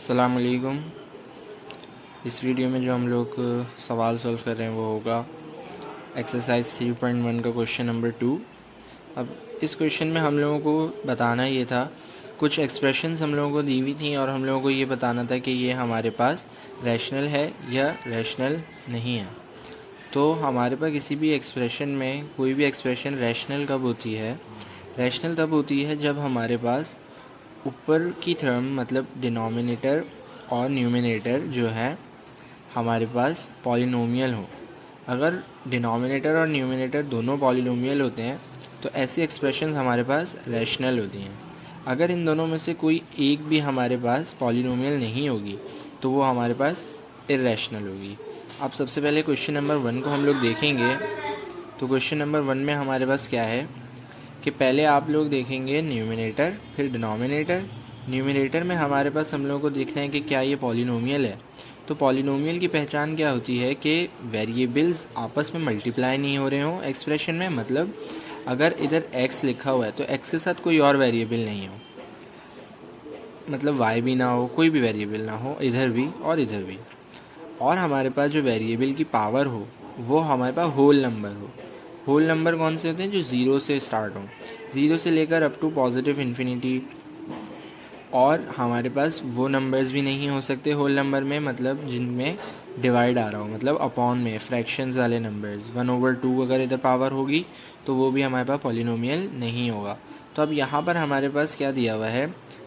अस्सलाम वालेकुम। इस वीडियो में जो हम लोग सवाल सॉल्व कर रहे हैं वो होगा एक्सरसाइज 3.1 का क्वेश्चन नंबर 2। अब इस क्वेश्चन में हम लोगों को बताना ये था, कुछ एक्सप्रेशंस हम लोगों को दी हुई थी और हम लोगों को ये बताना था कि ये हमारे पास रैशनल है या रैशनल नहीं है। तो हमारे पास किसी भी एक्सप्रेशन में कोई भी एक्सप्रेशन रैशनल कब होती है? रैशनल तब होती है जब हमारे पास ऊपर की टर्म मतलब डिनोमिनेटर और न्यूमिनेटर जो है हमारे पास पॉलिनोमियल हो। अगर डिनोमिनेटर और न्यूमिनेटर दोनों पॉलिनोमियल होते हैं तो ऐसी एक्सप्रेशंस हमारे पास रैशनल होती हैं। अगर इन दोनों में से कोई एक भी हमारे पास पॉलिनोमियल नहीं होगी तो वो हमारे पास इर्रेशनल होगी। अब सबसे पहले क्वेश्चन नंबर 1 को हम लोग देखेंगे। तो क्वेश्चन नंबर 1 में हमारे पास क्या है कि पहले आप लोग देखेंगे न्यूमिनेटर फिर डिनोमिनेटर। न्यूमिनेटर में हमारे पास हम लोगों को देखना है कि क्या ये पॉलिनोमियल है। तो पॉलिनोमियल की पहचान क्या होती है कि वेरिएबल्स आपस में मल्टीप्लाई नहीं हो रहे हों एक्सप्रेशन में। मतलब अगर इधर x लिखा हुआ है तो x के साथ कोई और वेरिएबल नहीं हो, मतलब y भी ना हो, कोई भी वेरिएबल ना हो इधर भी और इधर भी। और हमारे पास जो वेरिएबल की पावर हो वो हमारे पास होल नंबर हो। होल नंबर कौन से होते हैं? जो ज़ीरो से स्टार्ट हों, ज़ीरो से लेकर अप टू पॉजिटिव इन्फिनिटी। और हमारे पास वो नंबर्स भी नहीं हो सकते होल नंबर में, मतलब जिनमें डिवाइड आ रहा हो, मतलब अपॉन में फ्रैक्शंस वाले नंबर्स। 1/2 अगर इधर पावर होगी तो वो भी हमारे पास पॉलिनोमियल नहीं होगा। तो अब यहाँ पर हमारे पास क्या दिया हुआ है?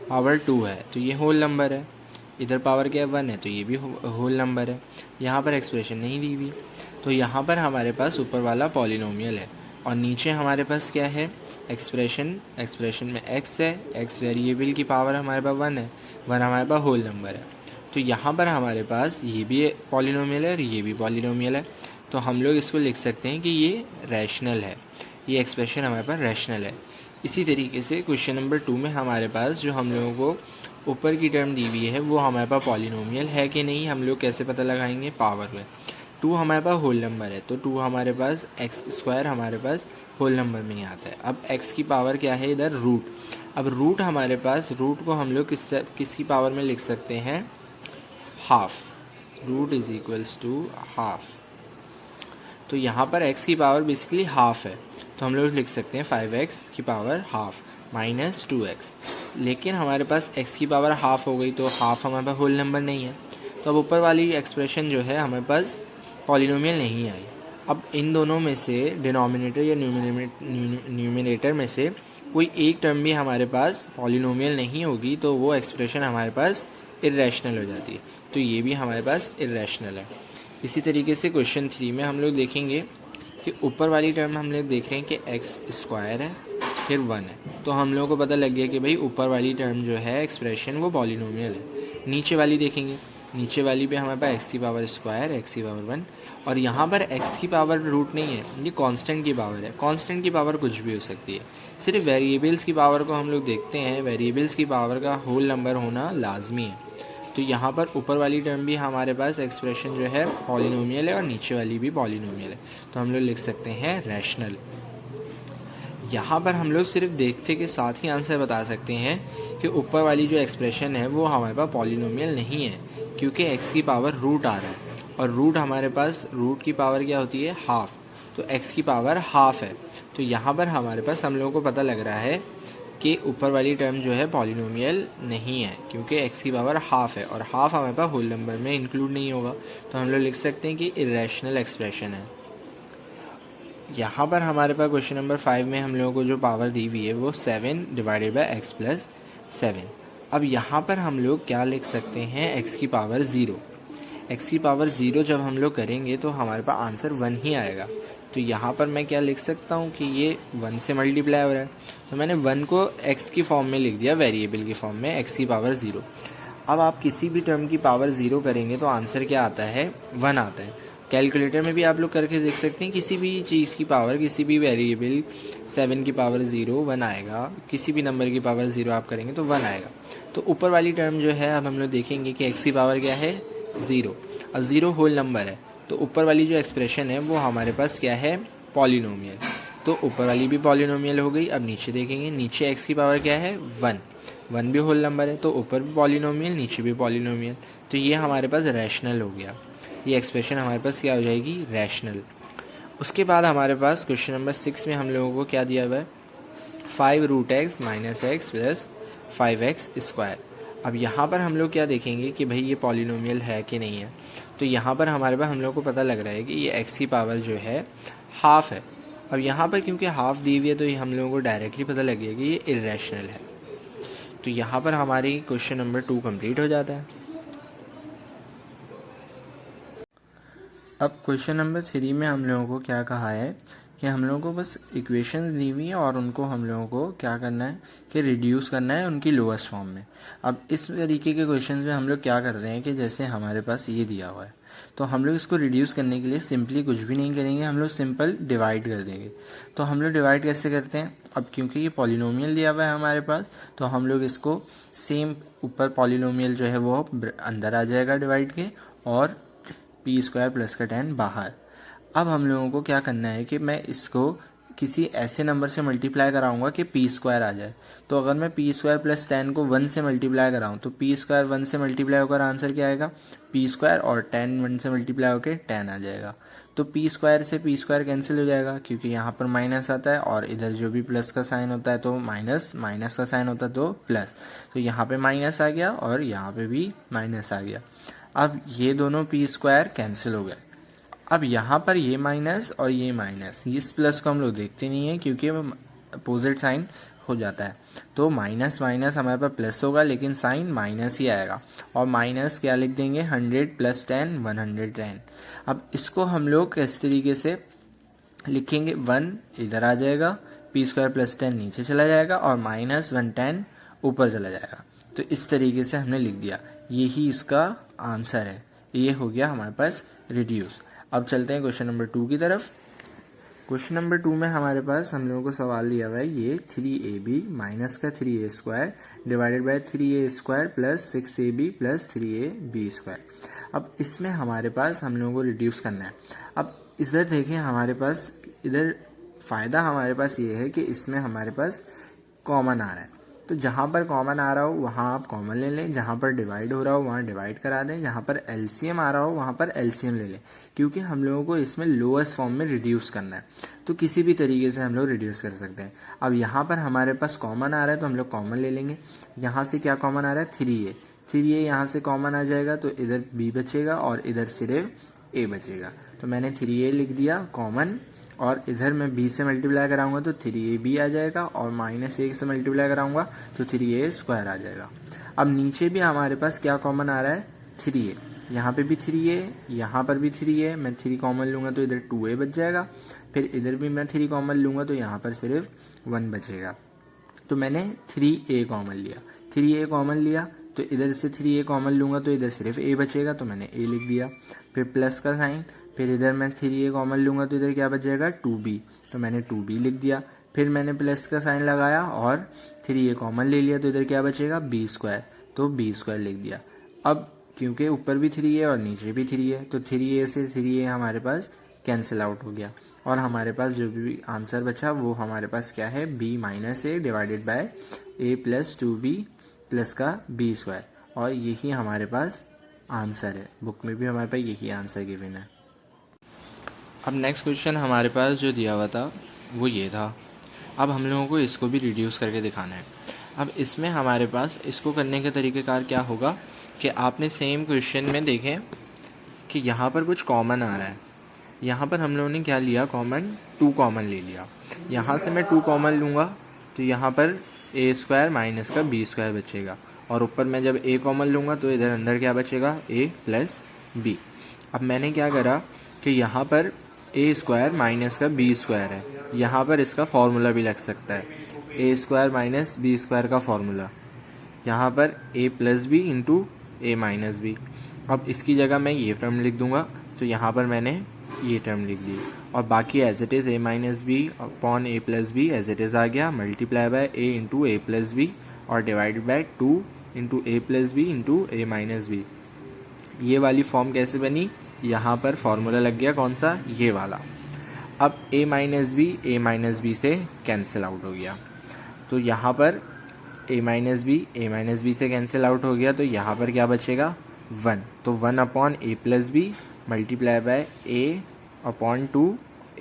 पावर 2 है तो ये होल नंबर है। इधर पावर क्या है? 1 है तो ये भी होल नंबर है। यहाँ पर एक्सप्रेशन नहीं दी हुई तो यहाँ पर हमारे पास ऊपर वाला पॉलिनोमियल है और नीचे हमारे पास क्या है? एक्सप्रेशन में x है, x वेरिएबल की पावर हमारे पास 1 है, 1 हमारे पास होल नंबर है। तो यहाँ पर हमारे पास ये भी पॉलिनोमियल है और ये भी पॉलिनोमियल है। तो हम लोग इसको लिख सकते हैं कि ये रैशनल है, ये एक्सप्रेशन हमारे पास रैशनल है। इसी तरीके से क्वेश्चन नंबर 2 में हमारे पास जो हम लोगों को ऊपर की टर्म दी हुई है वो हमारे पास पॉलिनोमियल है कि नहीं, हम लोग कैसे पता लगाएंगे? पावर में 2 हमारे पास होल नंबर है तो 2 हमारे पास x² हमारे पास होल नंबर में ही आता है। अब x की पावर क्या है? इधर रूट। अब रूट हमारे पास, रूट को हम लोग किसकी पावर में लिख सकते हैं? Half. Root is equals to half. तो यहाँ पर x की पावर बेसिकली हाफ है तो हम लोग लिख सकते हैं 5x की पावर हाफ माइनस 2x। लेकिन हमारे पास x की पावर हाफ हो गई तो हाफ हमारे पास होल नंबर नहीं है। तो अब ऊपर वाली एक्सप्रेशन जो है हमारे पास पॉलिनोमियल नहीं आई। अब इन दोनों में से डिनोमिनेटर या न्यूमिनेटर में से कोई एक टर्म भी हमारे पास पॉलिनोमियल नहीं होगी तो वो एक्सप्रेशन हमारे पास इर्रेशनल हो जाती है। तो ये भी हमारे पास इर्रेशनल है। इसी तरीके से क्वेश्चन 3 में हम लोग देखेंगे कि ऊपर वाली टर्म हम लोग देख रहे हैं कि x² है फिर 1 है। तो हम लोगों को पता लग गया कि भाई ऊपर वाली टर्म जो है एक्सप्रेशन वो पॉलिनोमियल है। नीचे वाली देखेंगे, नीचे वाली पे हमारे पास x की पावर स्क्वायर, x की पावर 1 और यहाँ पर x की पावर रूट नहीं है, ये कांस्टेंट की पावर है। कांस्टेंट की पावर कुछ भी हो सकती है। सिर्फ वेरिएबल्स की पावर को हम लोग देखते हैं, वेरिएबल्स की पावर का होल नंबर होना लाजमी है। तो यहाँ पर ऊपर वाली टर्म भी हमारे पास एक्सप्रेशन जो है पॉलिनोमियल है और नीचे वाली भी पॉलिनोमियल है तो हम लोग लिख सकते हैं रैशनल। यहाँ पर हम लोग सिर्फ देखते के साथ ही आंसर बता सकते हैं कि ऊपर वाली जो एक्सप्रेशन है वो हमारे पास पॉलिनोमियल नहीं है क्योंकि x की पावर रूट आ रहा है और रूट हमारे पास, रूट की पावर क्या होती है? हाफ। तो x की पावर हाफ है तो यहाँ पर हमारे पास हम लोगों को पता लग रहा है कि ऊपर वाली टर्म जो है पॉलिनोमियल नहीं है क्योंकि x की पावर हाफ है और हाफ हमारे पास होल नंबर में इंक्लूड नहीं होगा। तो हम लोग लिख सकते हैं कि इर्रेशनल एक्सप्रेशन है। यहाँ पर हमारे पास क्वेश्चन नंबर 5 में हम लोगों को जो पावर दी हुई है वो 7 डिवाइडेड बाई x प्लस 7। अब यहाँ पर हम लोग क्या लिख सकते हैं? x की पावर 0। x की पावर 0 जब हम लोग करेंगे तो हमारे पास आंसर 1 ही आएगा। तो यहाँ पर मैं क्या लिख सकता हूँ कि ये 1 से मल्टीप्लाई हो रहा है तो मैंने 1 को x की फॉर्म में लिख दिया, वेरिएबल की फॉर्म में, x की पावर 0। अब आप किसी भी टर्म की पावर 0 करेंगे तो आंसर क्या आता है? 1 आता है। कैलकुलेटर में भी आप लोग करके देख सकते हैं, किसी भी चीज़ की पावर, किसी भी वेरिएबल 7 की पावर 0 1 आएगा, किसी भी नंबर की पावर 0 आप करेंगे तो 1 आएगा। तो ऊपर वाली टर्म जो है अब हम लोग देखेंगे कि x की पावर क्या है? 0 और 0 होल नंबर है तो ऊपर वाली जो एक्सप्रेशन है वो हमारे पास क्या है? पॉलिनोमियल। तो ऊपर वाली भी पॉलिनोमियल हो गई। अब नीचे देखेंगे, नीचे x की पावर क्या है? 1 1 भी होल नंबर है तो ऊपर भी पॉलिनोमियल नीचे भी पॉलिनोमियल, तो ये हमारे पास रैशनल हो गया। ये एक्सप्रेशन हमारे पास क्या हो जाएगी, रैशनल। उसके बाद हमारे पास क्वेश्चन नंबर 6 में हम लोगों को क्या दिया हुआ है, 5√x - x + 5x स्क्वायर। अब यहाँ पर हम लोग क्या देखेंगे कि भाई ये पॉलिनोमियल है कि नहीं है। तो यहाँ पर हमारे पास हम लोग को पता लग रहा है कि ये x की पावर जो है हाफ है। अब यहाँ पर क्योंकि हाफ दी हुई है तो ये हम लोगों को डायरेक्टली पता लग गया कि ये इर्रेशनल है। तो यहाँ पर हमारी क्वेश्चन नंबर 2 कंप्लीट हो जाता है। अब क्वेश्चन नंबर 3 में हम लोगों को क्या कहा है कि हम लोगों को बस इक्वेशंस दी हुई है और उनको हम लोगों को क्या करना है कि रिड्यूस करना है उनकी लोएस्ट फॉर्म में। अब इस तरीके के क्वेश्चंस में हम लोग क्या करते हैं कि जैसे हमारे पास ये दिया हुआ है तो हम लोग इसको रिड्यूस करने के लिए सिंपली कुछ भी नहीं करेंगे, हम लोग सिंपल डिवाइड कर देंगे। तो हम लोग डिवाइड कैसे करते हैं, अब क्योंकि ये पॉलिनोमियल दिया हुआ है हमारे पास तो हम लोग इसको सेम ऊपर पॉलिनोमियल जो है वो अंदर आ जाएगा डिवाइड के और p² + का 10 बाहर। अब हम लोगों को क्या करना है कि मैं इसको किसी ऐसे नंबर से मल्टीप्लाई कराऊंगा कि p² आ जाए। तो अगर मैं p² + 10 को 1 से मल्टीप्लाई कराऊं तो p² 1 से मल्टीप्लाई होकर आंसर क्या आएगा, p² और 10 1 से मल्टीप्लाई होकर 10 आ जाएगा। तो p² से p² कैंसिल हो जाएगा क्योंकि यहाँ पर माइनस आता है और इधर जो भी प्लस का साइन होता है तो माइनस का साइन होता है तो प्लस। तो यहाँ पे माइनस आ गया और यहाँ पे भी माइनस आ गया। अब ये दोनों p² कैंसिल हो गए। अब यहाँ पर ये माइनस और ये माइनस, इस प्लस को हम लोग देखते नहीं है क्योंकि अपोजिट साइन हो जाता है। तो माइनस हमारे पास प्लस होगा लेकिन साइन माइनस ही आएगा और माइनस क्या लिख देंगे, 100 + 10 110। अब इसको हम लोग इस तरीके से लिखेंगे, 1 इधर आ जाएगा, p² + 10 नीचे चला जाएगा और -110 ऊपर चला जाएगा। तो इस तरीके से हमने लिख दिया, यही इसका आंसर है। ये हो गया हमारे पास रिड्यूस। अब चलते हैं क्वेश्चन नंबर 2 की तरफ। क्वेश्चन नंबर 2 में हमारे पास हम लोगों को सवाल दिया हुआ है ये 3ab - 3a² divided by 3a² + 6ab + 3ab²। अब इसमें हमारे पास हम लोगों को रिड्यूस करना है। अब इधर देखें, हमारे पास इधर फ़ायदा हमारे पास ये है कि इसमें हमारे पास कॉमन आ रहा है। तो जहाँ पर कॉमन आ रहा हो वहाँ आप कॉमन ले लें, जहाँ पर डिवाइड हो रहा हो वहाँ डिवाइड करा दें, जहाँ पर एलसीएम आ रहा हो वहाँ पर एलसीएम ले लें, क्योंकि हम लोगों को इसमें लोएस्ट फॉर्म में रिड्यूस करना है। तो किसी भी तरीके से हम लोग रिड्यूस कर सकते हैं। अब यहाँ पर हमारे पास कॉमन आ रहा है तो हम लोग कॉमन ले लेंगे। यहाँ से क्या कॉमन आ रहा है, 3a यहाँ से कॉमन आ जाएगा तो इधर b बचेगा और इधर सिर्फ a बचेगा। तो मैंने 3a लिख दिया कॉमन और इधर मैं b से मल्टीप्लाई कराऊंगा तो 3ab आ जाएगा और -1 से मल्टीप्लाई कराऊंगा तो 3a² आ जाएगा। अब नीचे भी हमारे पास क्या कॉमन आ रहा है, 3a। यहाँ पे भी 3a, यहाँ पर भी 3a। मैं 3 कॉमन लूँगा तो इधर 2a बच जाएगा। फिर इधर भी मैं 3 कॉमन लूँगा तो यहाँ पर सिर्फ 1 बचेगा। तो मैंने 3a कॉमन लिया, 3a कॉमन लिया तो इधर से 3a कॉमन लूँगा तो इधर सिर्फ a बचेगा तो मैंने a लिख दिया। फिर प्लस का साइन, फिर इधर मैं 3a कॉमन लूँगा तो इधर क्या बच जाएगा, 2b, तो मैंने 2b लिख दिया। फिर मैंने प्लस का साइन लगाया और 3a कॉमन ले लिया तो इधर क्या बचेगा, b², तो b² लिख दिया। अब क्योंकि ऊपर भी 3a और नीचे भी 3a तो 3a से 3a हमारे पास कैंसिल आउट हो गया और हमारे पास जो भी आंसर बचा वो हमारे पास क्या है, b - a divided by a + 2b plus का b²। और यही हमारे पास आंसर है। बुक में भी हमारे पास यही आंसर गिवन है। अब नेक्स्ट क्वेश्चन हमारे पास जो दिया हुआ था वो ये था। अब हम लोगों को इसको भी रिड्यूस करके दिखाना है। अब इसमें हमारे पास इसको करने के तरीक़ेकार क्या होगा कि आपने सेम क्वेश्चन में देखें कि यहाँ पर कुछ कॉमन आ रहा है। यहाँ पर हम लोगों ने क्या लिया, कॉमन 2 कॉमन ले लिया। यहाँ से मैं 2 कॉमन लूँगा तो यहाँ पर a² - का b² बचेगा और ऊपर मैं जब a कॉमन लूँगा तो इधर अंदर क्या बचेगा, a + b। अब मैंने क्या करा कि यहाँ पर a² - का b² है, यहाँ पर इसका फॉर्मूला भी लग सकता है, a² - b² का फॉर्मूला। यहाँ पर a + b × a - b। अब इसकी जगह मैं ये टर्म लिख दूंगा तो यहाँ पर मैंने ये टर्म लिख दी और बाकी as it is a - b upon a + b as it is आ गया, multiply by a × a + b और divided by 2 × a + b × a - b। ये वाली फॉर्म कैसे बनी, यहाँ पर फॉर्मूला लग गया कौन सा, ये वाला। अब a - b से कैंसिल आउट हो गया तो यहाँ पर a माइनस बी से कैंसिल आउट हो गया, तो यहाँ पर क्या बचेगा 1, तो 1 upon a plus b multiply by a upon 2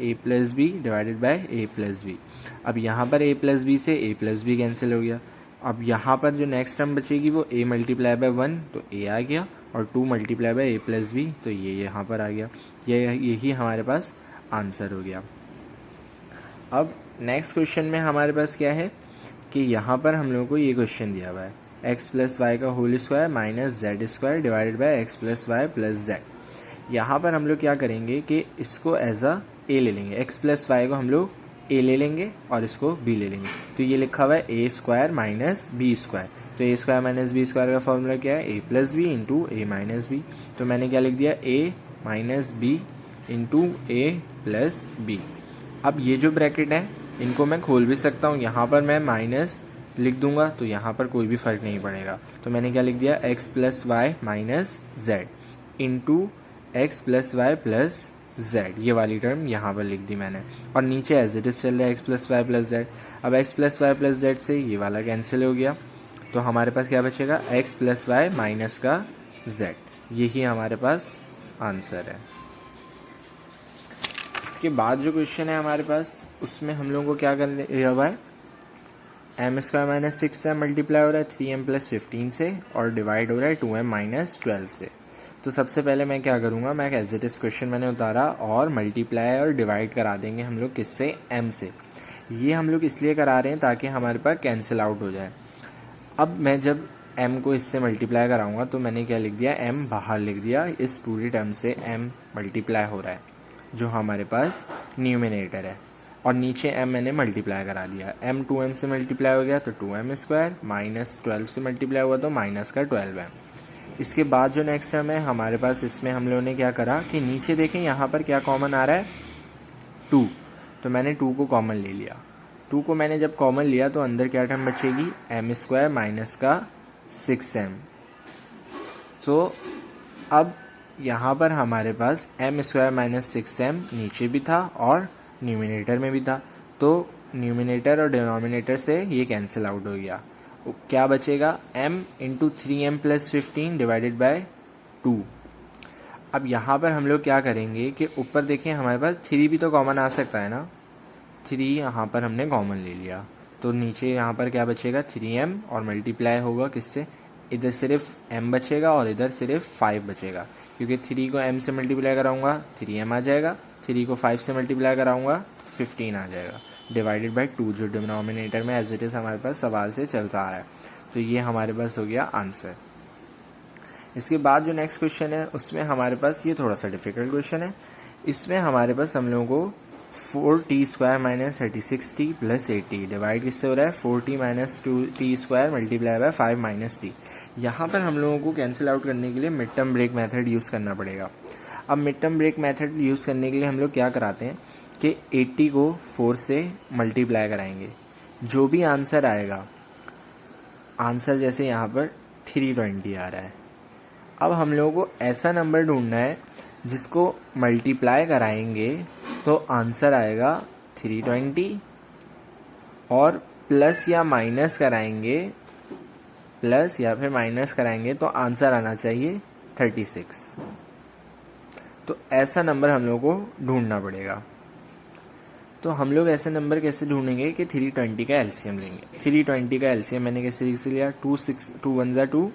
a plus b divided by a plus b. अब यहाँ पर a प्लस बी से a प्लस बी कैंसिल हो गया। अब यहाँ पर जो नेक्स्ट टर्म बचेगी वो a मल्टीप्लाई बाय 1, तो a आ गया, और 2 multiply by a plus b, तो ये यहाँ पर आ गया। यही हमारे पास आंसर हो गया। अब नेक्स्ट क्वेश्चन में हमारे पास क्या है कि यहाँ पर हम लोगों को ये क्वेश्चन दिया हुआ है x प्लस वाई का whole square minus z square divided by x plus y plus z. यहाँ पर हम लोग क्या करेंगे कि इसको एज अ a ले लेंगे, x प्लस वाई को हम लोग a ले लेंगे और इसको b ले लेंगे। तो ये लिखा हुआ है a square minus b square, तो a square minus b square का फॉर्मूला क्या है, a plus b into a minus b. तो मैंने क्या लिख दिया, a minus b into a plus b. अब ये जो ब्रैकेट है इनको मैं खोल भी सकता हूँ, यहाँ पर मैं माइनस लिख दूंगा तो यहाँ पर कोई भी फर्क नहीं पड़ेगा। तो मैंने क्या लिख दिया, x plus y minus z into x plus y plus z, ये वाली टर्म यहाँ पर लिख दी मैंने, और नीचे एज इट इज चल रहा है x plus y plus z. अब x plus y plus z से ये वाला कैंसिल हो गया, तो हमारे पास क्या बचेगा, x प्लस वाई माइनस का z। यही हमारे पास आंसर है। इसके बाद जो क्वेश्चन है हमारे पास, उसमें हम लोगों को क्या करना हुआ है, M square minus 6m multiply हो रहा है 3m प्लस 15 से और डिवाइड हो रहा है 2m माइनस 12 से। तो सबसे पहले मैं क्या करूँगा, मैं एज इट इज क्वेश्चन मैंने उतारा और मल्टीप्लाई और डिवाइड करा देंगे हम लोग किससे, m से। ये हम लोग इसलिए करा रहे हैं ताकि हमारे पास कैंसिल आउट हो जाए। अब मैं जब m को इससे मल्टीप्लाई कराऊंगा तो मैंने क्या लिख दिया, m बाहर लिख दिया, इस पूरी टर्म से m मल्टीप्लाई हो रहा है जो हमारे पास न्यूमिनेटर है, और नीचे m मैंने मल्टीप्लाई करा दिया। m 2m से मल्टीप्लाई हो गया तो 2m स्क्वायर, माइनस 12 से मल्टीप्लाई हुआ तो माइनस का 12m। इसके बाद जो नेक्स्ट टर्म है हमारे पास, इसमें हम लोगों ने क्या करा कि नीचे देखें यहाँ पर क्या कॉमन आ रहा है, 2, तो मैंने 2 को कॉमन ले लिया। 2 को मैंने जब कॉमन लिया तो अंदर क्या टर्म बचेगी, m स्क्वायर माइनस का 6m। तो अब यहाँ पर हमारे पास m स्क्वायर माइनस 6m नीचे भी था और न्यूमिनेटर में भी था, तो न्यूमिनेटर और डिनोमिनेटर से ये कैंसिल आउट हो गया। क्या बचेगा, m into 3m plus 15 divided by 2। अब यहाँ पर हम लोग क्या करेंगे कि ऊपर देखें हमारे पास 3 भी तो कॉमन आ सकता है ना, 3 यहाँ पर हमने कॉमन ले लिया, तो नीचे यहाँ पर क्या बचेगा 3m और मल्टीप्लाई होगा किससे, इधर सिर्फ m बचेगा और इधर सिर्फ 5 बचेगा, क्योंकि 3 को m से मल्टीप्लाई कराऊंगा 3m आ जाएगा, 3 को 5 से मल्टीप्लाई कराऊंगा 15 आ जाएगा, डिवाइडेड बाय 2 जो डिनोमिनेटर में एज इट इज हमारे पास सवाल से चलता आ रहा है। तो ये हमारे पास हो गया आंसर। इसके बाद जो नेक्स्ट क्वेश्चन है उसमें हमारे पास ये थोड़ा सा डिफिकल्ट क्वेश्चन है। इसमें हमारे पास हम लोगों को 4t square minus 36t plus 8t divide किससे हो रहा है, 4t minus 2t square multiply bye 5 minus t। यहाँ पर हम लोगों को कैंसिल आउट करने के लिए mid term break method use करना पड़ेगा। अब mid term break method use करने के लिए हम लोग क्या कराते हैं कि 80 को 4 से मल्टीप्लाई कराएंगे, जो भी आंसर आएगा, आंसर जैसे यहाँ पर 320 आ रहा है। अब हम लोगों को ऐसा नंबर ढूंढना है जिसको मल्टीप्लाई कराएंगे तो आंसर आएगा 320, और प्लस या माइनस कराएंगे, प्लस या फिर माइनस कराएंगे तो आंसर आना चाहिए 36। तो ऐसा नंबर हम लोगों को ढूंढना पड़ेगा। तो हम लोग ऐसे नंबर कैसे ढूंढेंगे कि 320 का एलसीएम लेंगे। 320 का एलसीएम मैंने कैसे लिया, 2 1 ज़ा 2,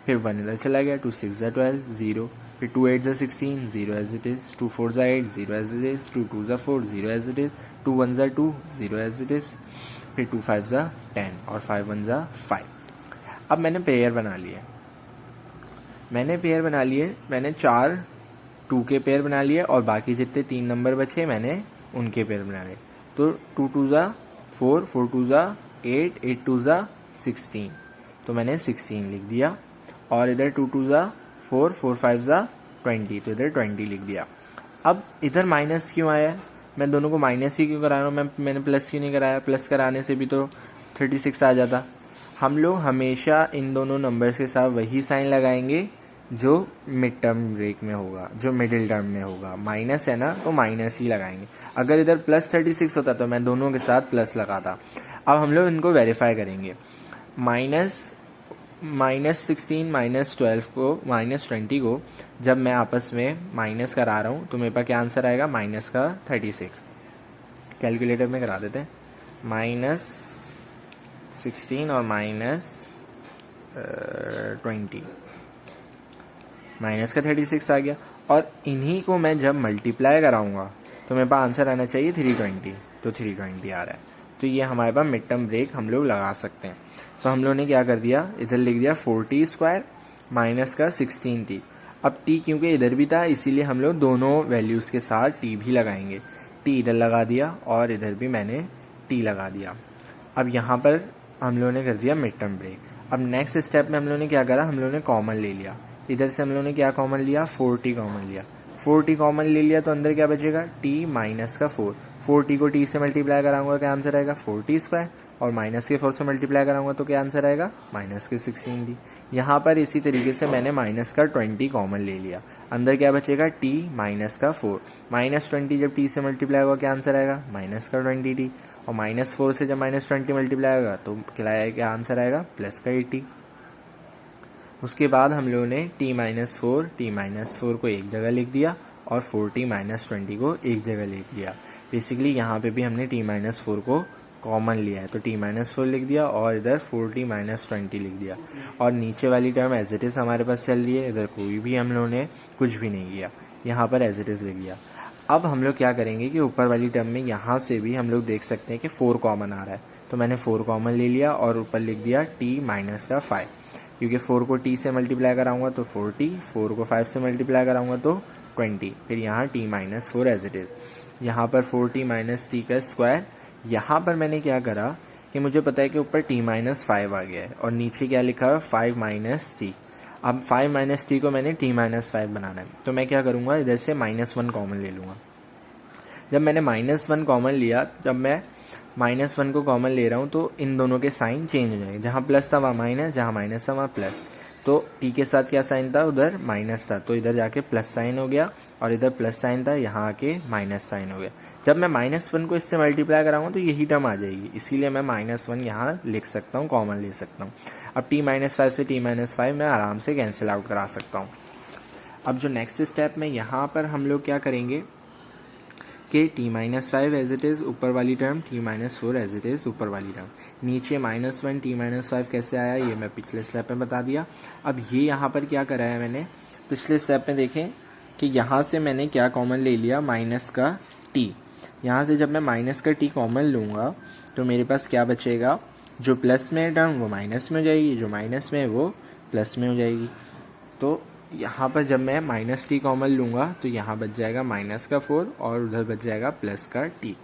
फिर 1 इधर चला गया, 2 6 ज़ा 12 0, फिर 2 8 ज़ा 16 0 एज इट इज, 2 4 ज़ा 8 0 एज इट इज, 2 2 ज़ा 4 0 एज इट इज, 2 1 ज़ा 2 0 एज इट इज, फिर 2 5 ज़ा 10 और 5 1 ज़ा 5। अब मैंने पेयर बना लिए, मैंने 4 2 के पेयर बना लिए और बाकी जितने 3 नंबर बचे मैंने उनके पेयर बना लिए। तो 2 2 ज़ा 4, 4 2 ज़ा 8, 8 2 ज़ा 16, तो मैंने 16 लिख दिया, और इधर 2 2 ज़ा 4, 4 5 ज़ा 20, तो इधर 20 लिख दिया। अब इधर माइनस क्यों आया, मैं दोनों को माइनस ही क्यों करा रहा हूँ, मैंने प्लस क्यों नहीं कराया, प्लस कराने से भी तो 36 आ जाता। हम लोग हमेशा इन दोनों नंबर्स के साथ वही साइन लगाएंगे जो मिड टर्म ब्रेक में होगा, जो मिडिल टर्म में होगा। माइनस है ना तो माइनस ही लगाएंगे। अगर इधर प्लस 36 होता तो मैं दोनों के साथ प्लस लगाता। अब हम लोग इनको वेरीफाई करेंगे। -16 -12 को -20 को जब मैं आपस में माइनस करा रहा हूँ तो मेरे पास क्या आंसर आएगा, माइनस का 36। कैलकुलेटर में करा देते हैं, -16 और -20, माइनस का 36 आ गया। और इन्हीं को मैं जब मल्टीप्लाई कराऊंगा तो मेरे पास आंसर आना चाहिए 320, तो 320 आ रहा है। तो ये हमारे पास मिड टर्म ब्रेक हम लोग लगा सकते हैं। तो हम लोगों ने क्या कर दिया, इधर लिख दिया 40² माइनस का 16 थी। अब टी क्योंकि इधर भी था इसीलिए हम लोग दोनों वैल्यूज़ के साथ टी भी लगाएंगे। टी इधर लगा दिया और इधर भी मैंने टी लगा दिया। अब यहाँ पर हम लोगों ने कर दिया मिड टर्म ब्रेक। अब नेक्स्ट स्टेप में हम लोगों ने क्या करा, हम लोगों ने कॉमन ले लिया। इधर से हम लोगों ने क्या कॉमन लिया, 4t कॉमन लिया। 4t कॉमन ले लिया तो अंदर क्या बचेगा, t माइनस का 4। 4t को t से मल्टीप्लाई कराऊंगा क्या आंसर आएगा, 4t²। और माइनस के 4 से मल्टीप्लाई कराऊंगा तो क्या आंसर आएगा, माइनस के 16 यहाँ पर इसी तरीके से मैंने माइनस का 20 कॉमन ले लिया। अंदर क्या बचेगा, t माइनस का 4। -20 जब t से मल्टीप्लाई होगा क्या आंसर आएगा, माइनस का 20t। और -4 से जब -20 मल्टीप्लाई होगा तो क्या आंसर आएगा, प्लस का 80। उसके बाद हम लोगों ने t माइनस 4 को एक जगह लिख दिया और 4t माइनस 20 को एक जगह लिख दिया। बेसिकली यहाँ पे भी हमने t माइनस 4 को कॉमन लिया है तो t माइनस 4 लिख दिया और इधर 4t माइनस 20 लिख दिया। और नीचे वाली टर्म एज इट इज़ हमारे पास चल रही है, इधर कोई भी हम लोगों ने कुछ भी नहीं किया, यहाँ पर एज इट इज़ लिख दिया। अब हम लोग क्या करेंगे कि ऊपर वाली टर्म में यहाँ से भी हम लोग देख सकते हैं कि 4 कॉमन आ रहा है, तो मैंने 4 कॉमन ले लिया और ऊपर लिख दिया t माइनस का 5, क्योंकि 4 को t से मल्टीप्लाई कराऊंगा तो 4t, 4 को 5 से मल्टीप्लाई कराऊंगा तो 20, फिर यहाँ t minus 4 as it is. यहाँ पर 4t माइनस टी का स्क्वायर। यहाँ पर मैंने क्या करा कि मुझे पता है कि ऊपर t माइनस 5 आ गया है और नीचे क्या लिखा है, 5 माइनस टी। अब 5 माइनस टी को मैंने t माइनस 5 बनाना है तो मैं क्या करूँगा, इधर से -1 कॉमन ले लूँगा। जब मैंने -1 कॉमन लिया, जब मैं -1 को कॉमन ले रहा हूँ तो इन दोनों के साइन चेंज हो जाएंगे, जहाँ प्लस था वहाँ माइनस, जहाँ माइनस था वहाँ प्लस। तो t के साथ क्या साइन था, उधर माइनस था तो इधर जाके प्लस साइन हो गया, और इधर प्लस साइन था यहाँ आके माइनस साइन हो गया। जब मैं -1 को इससे मल्टीप्लाई कराऊंगा तो यही टर्म आ जाएगी, इसीलिए मैं -1 यहाँ लिख सकता हूँ, कॉमन ले सकता हूँ। अब t माइनस 5 से t माइनस 5 मैं आराम से कैंसिल आउट करा सकता हूँ। अब जो नेक्स्ट स्टेप में यहाँ पर हम लोग क्या करेंगे कि t minus 5 as it is ऊपर वाली term, t minus 4 as it is ऊपर वाली टर्म, नीचे -1 t माइनस 5 कैसे आया ये मैं पिछले स्टेप में बता दिया। अब ये यहाँ पर क्या करा है मैंने, पिछले स्टेप में देखें कि यहाँ से मैंने क्या कॉमन ले लिया, माइनस का t। यहाँ से जब मैं माइनस का t कॉमन लूँगा तो मेरे पास क्या बचेगा, जो प्लस में है टर्म वो माइनस में हो जाएगी, जो माइनस में है वो प्लस में हो जाएगी। तो यहाँ पर जब मैं -t कॉमन लूँगा तो यहाँ बच जाएगा माइनस का 4 और उधर बच जाएगा प्लस का t।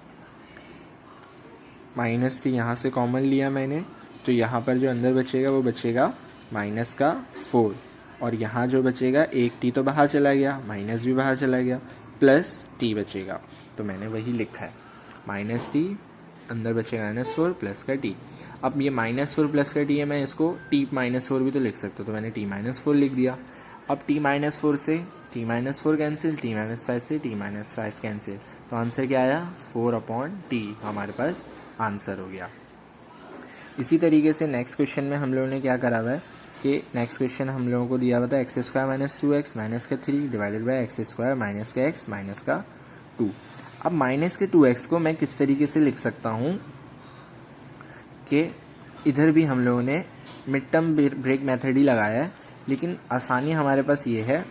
-t यहाँ से कॉमन लिया मैंने तो यहाँ पर जो अंदर बचेगा वो बचेगा माइनस का 4, और यहाँ जो बचेगा एक t तो बाहर चला गया, माइनस भी बाहर चला गया, प्लस t बचेगा। तो मैंने वही लिखा है, -t अंदर बचेगा -4 प्लस का t। अब ये -4 प्लस का t है, मैं इसको t माइनस 4 भी तो लिख सकता हूँ, तो मैंने t माइनस 4 लिख दिया। अब t माइनस 4 से t minus 4 cancel, t minus 5 से t माइनस 5 कैंसिल, तो आंसर क्या आया, 4/t हमारे पास आंसर हो गया। इसी तरीके से नेक्स्ट क्वेश्चन में हम लोगों ने क्या करा हुआ है कि नेक्स्ट क्वेश्चन हम लोगों को दिया हुआ था x² माइनस 2x माइनस का 3 डिवाइडेड बाई x² माइनस का x माइनस का 2। अब माइनस के 2x को मैं किस तरीके से लिख सकता हूँ कि इधर भी हम लोगों ने मिड टर्म ब्रेक मेथड ही लगाया है, लेकिन आसानी हमारे पास ये है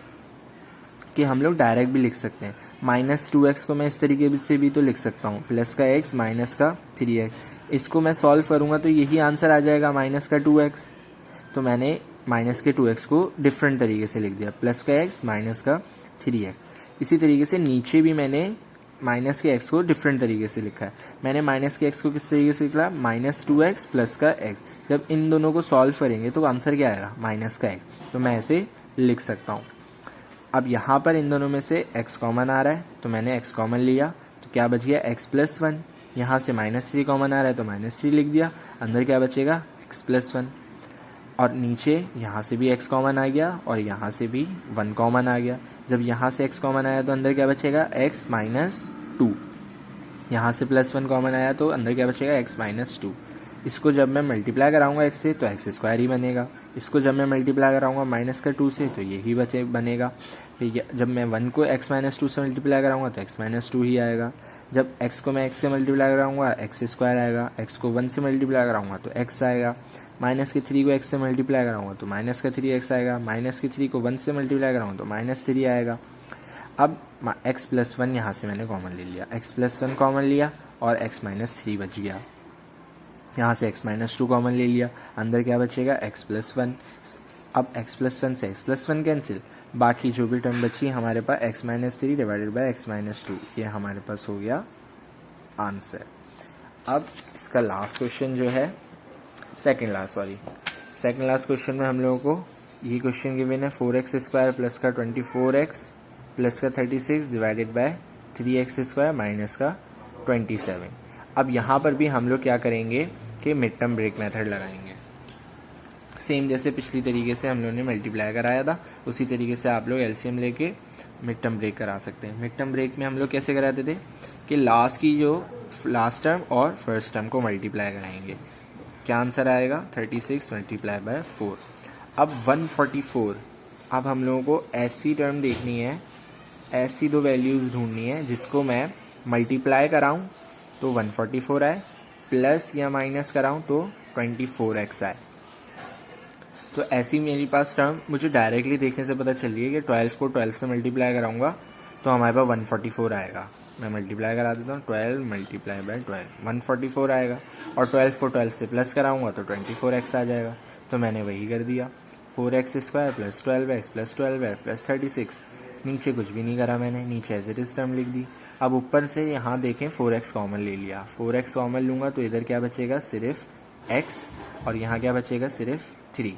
कि हम लोग डायरेक्ट भी लिख सकते हैं। -2x को मैं इस तरीके से भी तो लिख सकता हूँ, प्लस का x माइनस का 3x। इसको मैं सॉल्व करूँगा तो यही आंसर आ जाएगा, माइनस का 2x। तो मैंने माइनस के 2x को डिफरेंट तरीके से लिख दिया, प्लस का x माइनस का 3x। इसी तरीके से नीचे भी मैंने माइनस के x को डिफरेंट तरीके से लिखा है। मैंने माइनस के x को किस तरीके से लिखा, -2x प्लस का x। जब इन दोनों को सॉल्व करेंगे तो आंसर क्या आएगा, माइनस का x। तो मैं ऐसे लिख सकता हूँ। अब यहाँ पर इन दोनों में से x कॉमन आ रहा है तो मैंने x कॉमन लिया, तो क्या बच गया x प्लस 1। यहाँ से -3 कॉमन आ रहा है तो -3 लिख दिया, अंदर क्या बचेगा x प्लस 1। और नीचे यहाँ से भी x कॉमन आ गया और यहाँ से भी 1 कॉमन आ गया। जब यहाँ से x कॉमन आया तो अंदर क्या बचेगा x माइनस 2। यहाँ से +1 कॉमन आया तो अंदर क्या बचेगा x माइनस 2। इसको जब मैं मल्टीप्लाई कराऊंगा x से तो एक्स स्क्वायर ही बनेगा, इसको जब मैं मल्टीप्लाई कराऊंगा माइनस का 2 से तो यही बनेगा। फिर जब मैं 1 को x माइनस 2 से मल्टीप्लाई कराऊंगा तो x माइनस 2 ही आएगा। जब x को मैं x से मल्टीप्लाई कराऊंगा एक्स स्क्वायर आएगा, x को 1 से मल्टीप्लाई कराऊंगा तो x आएगा, माइनस के 3 को x से मल्टीप्लाई कराऊंगा तो माइनस का 3x आएगा, माइनस के 3 को 1 से मल्टीप्लाई कराऊंगा तो माइनस 3 आएगा। अब x प्लस 1 यहाँ से मैंने कॉमन ले लिया, x प्लस 1 कॉमन लिया और x माइनस 3 बच गया। यहाँ से x माइनस 2 कॉमन ले लिया, अंदर क्या बचेगा x प्लस 1। अब x प्लस 1 से x प्लस 1 कैंसिल, बाकी जो भी टर्म बची हमारे पास x minus 3 divided by x minus 2, ये हमारे पास हो गया आंसर। अब इसका लास्ट क्वेश्चन जो है सेकेंड लास्ट क्वेश्चन में हम लोगों को ये क्वेश्चन गिवन है 4x स्क्वायर प्लस का 24x प्लस का 36 divided by 3x square minus का 27। अब यहाँ पर भी हम लोग क्या करेंगे कि मिड टर्म ब्रेक मेथड लगाएंगे, सेम जैसे पिछली तरीके से हम लोगों ने मल्टीप्लाई कराया था उसी तरीके से आप लोग एलसीएम लेके मिड टर्म ब्रेक करा सकते हैं। मिड टर्म ब्रेक में हम लोग कैसे कराते थे कि लास्ट टर्म और फर्स्ट टर्म को मल्टीप्लाई कराएंगे। क्या आंसर आएगा 36 मल्टीप्लाई बाय 4। अब 144, अब हम लोगों को ऐसी टर्म देखनी है, ऐसी दो वैल्यूज ढूंढनी है जिसको मैं मल्टीप्लाई कराऊं तो 144 आए, प्लस या माइनस कराऊं तो 24x आए। तो ऐसी मेरे पास टर्म मुझे डायरेक्टली देखने से पता चल रही है कि 12 को 12 से मल्टीप्लाई कराऊंगा तो हमारे पास 144 आएगा। मैं मल्टीप्लाई करा देता हूँ, 12 मल्टीप्लाई बाय 12 144 आएगा, और 12 को 12 से प्लस कराऊंगा तो 24x आ जाएगा। तो मैंने वही कर दिया, 4x square plus 12x plus 12 plus 36। नीचे कुछ भी नहीं करा मैंने, नीचे एज इट इज टर्म लिख दी। अब ऊपर से यहाँ देखें 4x कॉमन ले लिया, 4x कॉमन लूँगा तो इधर क्या बचेगा सिर्फ x, और यहाँ क्या बचेगा सिर्फ 3।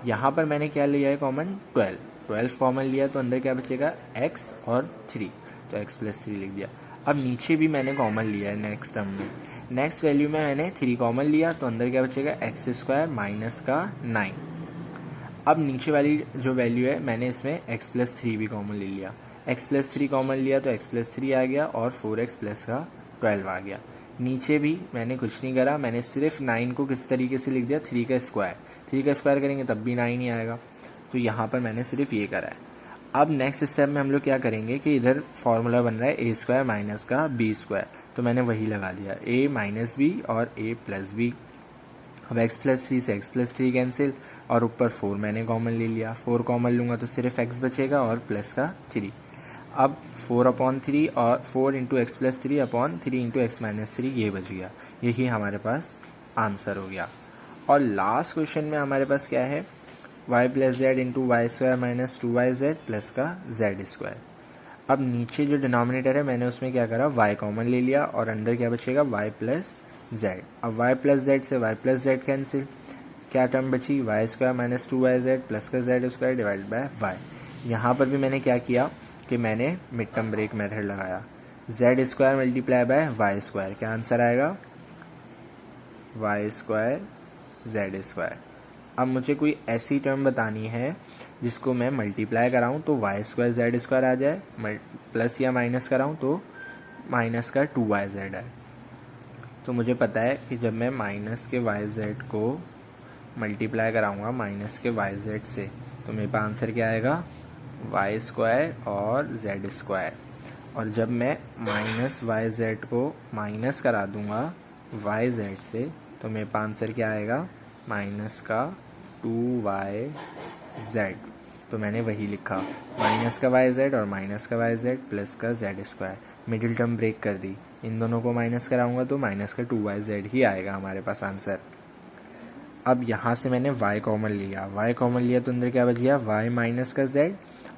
यहाँ पर मैंने क्या लिया है कॉमन 12 कॉमन लिया तो अंदर क्या बचेगा x और 3, तो x प्लस 3 लिख दिया। अब नीचे भी मैंने कॉमन लिया है नेक्स्ट टर्म में, नेक्स्ट वैल्यू में मैंने 3 कॉमन लिया तो अंदर क्या बचेगा एक्स स्क्वायर माइनस का 9। अब नीचे वाली जो वैल्यू है मैंने इसमें x प्लस 3 भी कॉमन ले लिया, x प्लस 3 कॉमन लिया तो x प्लस 3 आ गया और 4x प्लस का 12 आ गया। नीचे भी मैंने कुछ नहीं करा, मैंने सिर्फ 9 को किस तरीके से लिख दिया 3 का स्क्वायर करेंगे तब भी 9 ही आएगा, तो यहाँ पर मैंने सिर्फ ये करा है। अब नेक्स्ट स्टेप में हम लोग क्या करेंगे कि इधर फॉर्मूला बन रहा है ए स्क्वायर माइनस का बी स्क्वायर, तो मैंने वही लगा दिया a माइनस बी और a प्लस बी। अब x प्लस 3 से x प्लस 3 कैंसिल, और ऊपर 4 मैंने कॉमन ले लिया, 4 कॉमन लूँगा तो सिर्फ x बचेगा और प्लस का 3। अब 4/3 और 4 into x plus 3 upon 3 into x minus 3 ये बच गया, यही हमारे पास आंसर हो गया। और लास्ट क्वेश्चन में हमारे पास क्या है y plus z into y square minus 2yz plus का जेड स्क्वायर। अब नीचे जो डिनोमिनेटर है मैंने उसमें क्या करा y कॉमन ले लिया और अंदर क्या बचेगा y प्लस जेड। अब y प्लस जेड से y प्लस जेड कैंसिल, क्या टर्म बची y square minus 2yz plus का z square divide by y। यहाँ पर भी मैंने क्या किया कि मैंने मिड टर्म ब्रेक मेथड लगाया, z square multiply by y square, क्या आंसर आएगा वाई स्क्वायर जेड स्क्वायर। अब मुझे कोई ऐसी टर्म बतानी है जिसको मैं मल्टीप्लाई कराऊं तो वाई स्क्वायर जेड स्क्वायर आ जाए, प्लस या माइनस कराऊं तो माइनस का 2yz है। तो मुझे पता है कि जब मैं माइनस के yz को मल्टीप्लाई कराऊंगा माइनस के yz से तो मेरे पास आंसर क्या आएगा वाई स्क्वायर और जेड स्क्वायर। और जब मैं माइनस yz को माइनस करा दूंगा yz से तो मेरे पास आंसर क्या आएगा माइनस का 2yz। तो मैंने वही लिखा, माइनस का yz और माइनस का yz प्लस का z square, middle term break कर दी, इन दोनों को माइनस कराऊंगा तो माइनस का 2yz ही आएगा हमारे पास आंसर। अब यहाँ से मैंने y कॉमन लिया तो अंदर क्या बच गया y माइनस का z,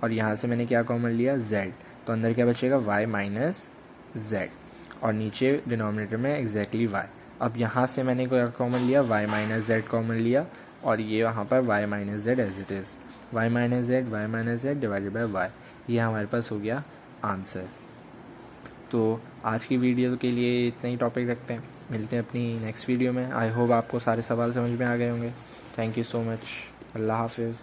और यहाँ से मैंने क्या कॉमन लिया z, तो अंदर क्या बचेगा y माइनस z, और नीचे डिनोमिनेटर में एग्जैक्टली y। अब यहाँ से मैंने क्या कॉमन लिया y माइनस z कॉमन लिया, और ये वहाँ पर y minus z as it is, y minus z divided by y, ये हमारे पास हो गया आंसर। तो आज की वीडियो के लिए इतना ही टॉपिक रखते हैं, मिलते हैं अपनी नेक्स्ट वीडियो में। आई होप आपको सारे सवाल समझ में आ गए होंगे। थैंक यू सो मच, अल्लाह हाफिज़।